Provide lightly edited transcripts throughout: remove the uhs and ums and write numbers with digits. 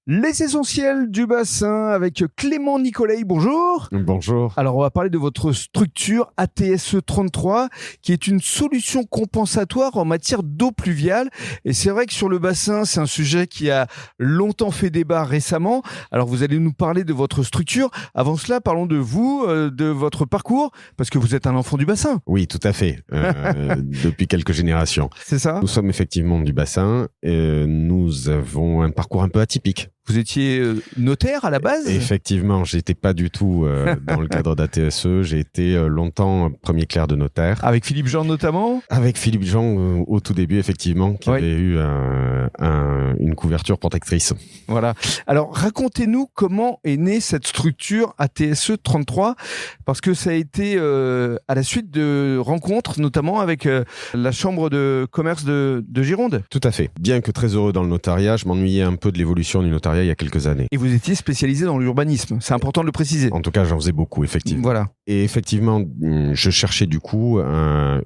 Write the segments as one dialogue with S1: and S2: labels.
S1: Les essentiels du bassin avec Clément Nicolai, bonjour.
S2: Bonjour.
S1: Alors on va parler de votre structure ATSE 33 qui est une solution compensatoire en matière d'eau pluviale. Et c'est vrai que sur le bassin, c'est un sujet qui a longtemps fait débat récemment. Alors vous allez nous parler de votre structure. Avant cela, parlons de vous, de votre parcours, parce que vous êtes un enfant du bassin.
S2: Oui, tout à fait, depuis quelques générations.
S1: C'est ça ?
S2: Nous sommes effectivement du bassin. Nous avons un parcours un peu atypique.
S1: Vous étiez notaire à la base ?
S2: Effectivement, j'étais pas du tout dans le cadre d'ATSE. J'ai été longtemps premier clerc de notaire.
S1: Avec Philippe Jean notamment ?
S2: Avec Philippe Jean au tout début, effectivement, qui avait eu une couverture protectrice.
S1: Voilà. Alors, racontez-nous comment est née cette structure ATSE 33, parce que ça a été à la suite de rencontres, notamment avec la Chambre de commerce de Gironde.
S2: Tout à fait. Bien que très heureux dans le notariat, je m'ennuyais un peu de l'évolution du notariat il y a quelques années.
S1: Et vous étiez spécialisé dans l'urbanisme, c'est important de le préciser.
S2: En tout cas, j'en faisais beaucoup, effectivement.
S1: Voilà.
S2: Et effectivement, je cherchais du coup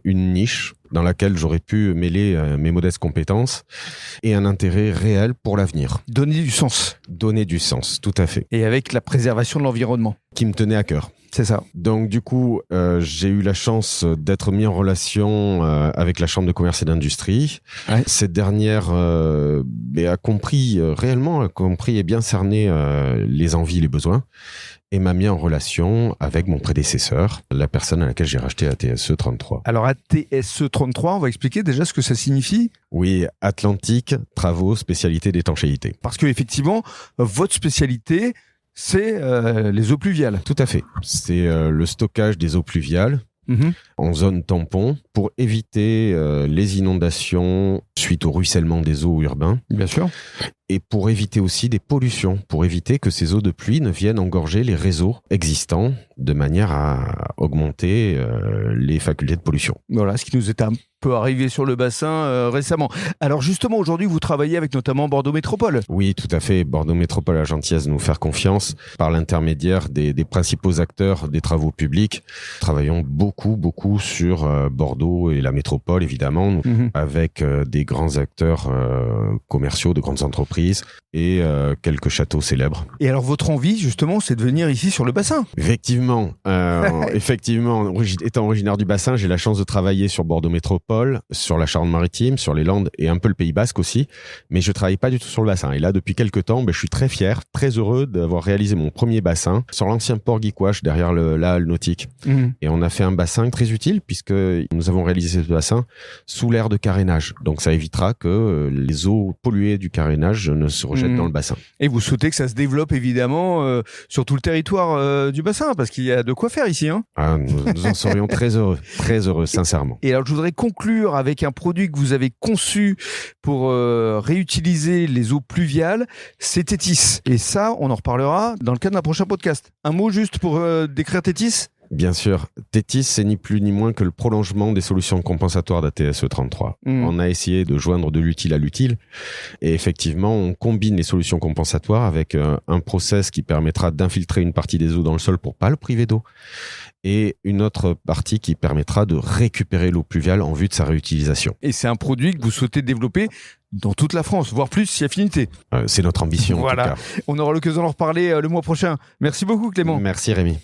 S2: une niche dans laquelle j'aurais pu mêler mes modestes compétences et un intérêt réel pour l'avenir.
S1: Donner du sens.
S2: Donner du sens, tout à fait.
S1: Et avec la préservation de l'environnement.
S2: Qui me tenait à cœur.
S1: C'est ça.
S2: Donc du coup, j'ai eu la chance d'être mis en relation avec la Chambre de commerce et d'industrie. Ouais. Cette dernière a compris et bien cerné les envies, les besoins, et m'a mis en relation avec mon prédécesseur, la personne à laquelle j'ai racheté ATSE 33.
S1: Alors ATSE 33, on va expliquer déjà ce que ça signifie.
S2: Oui, Atlantique, travaux, spécialité d'étanchéité.
S1: Parce que effectivement, votre spécialité, c'est les eaux pluviales.
S2: Tout à fait. C'est le stockage des eaux pluviales en zone tampon pour éviter les inondations suite au ruissellement des eaux urbains.
S1: Bien sûr.
S2: Et pour éviter aussi des pollutions, pour éviter que ces eaux de pluie ne viennent engorger les réseaux existants de manière à augmenter les facultés de pollution.
S1: Voilà, ce qui nous est un peu arrivé sur le bassin récemment. Alors justement, aujourd'hui, vous travaillez avec notamment Bordeaux Métropole.
S2: Oui, tout à fait. Bordeaux Métropole a la gentillesse de nous faire confiance par l'intermédiaire des principaux acteurs des travaux publics. Nous travaillons beaucoup sur Bordeaux et la métropole, évidemment, avec des grands acteurs commerciaux, de grandes entreprises et quelques châteaux célèbres.
S1: Et alors votre envie justement, c'est de venir ici sur le bassin ?
S2: Effectivement, étant originaire du bassin, j'ai la chance de travailler sur Bordeaux Métropole, sur la Charente-Maritime, sur les Landes et un peu le Pays Basque aussi, mais je travaille pas du tout sur le bassin. Et là, depuis quelques temps, je suis très fier, très heureux d'avoir réalisé mon premier bassin sur l'ancien port Guiquache, derrière la halle nautique. Et on a fait un bassin très utile puisque nous avons réalisé ce bassin sous l'aire de carénage. Donc ça évitera que les eaux polluées du carénage ne se rejettent dans le bassin.
S1: Et vous souhaitez que ça se développe évidemment sur tout le territoire du bassin, parce qu'il y a de quoi faire ici.
S2: Nous en serions très heureux, sincèrement.
S1: Et alors je voudrais conclure avec un produit que vous avez conçu pour réutiliser les eaux pluviales, c'est Tethys. Et ça, on en reparlera dans le cadre d'un prochain podcast. Un mot juste pour décrire Tethys ?
S2: Bien sûr. Tethys, c'est ni plus ni moins que le prolongement des solutions compensatoires d'ATSE 33. On a essayé de joindre de l'utile à l'utile. Et effectivement, on combine les solutions compensatoires avec un process qui permettra d'infiltrer une partie des eaux dans le sol pour pas le priver d'eau. Et une autre partie qui permettra de récupérer l'eau pluviale en vue de sa réutilisation.
S1: Et c'est un produit que vous souhaitez développer dans toute la France, voire plus si affinité.
S2: C'est notre ambition,
S1: voilà.
S2: En tout cas.
S1: On aura l'occasion d'en reparler le mois prochain. Merci beaucoup, Clément.
S2: Merci, Rémi.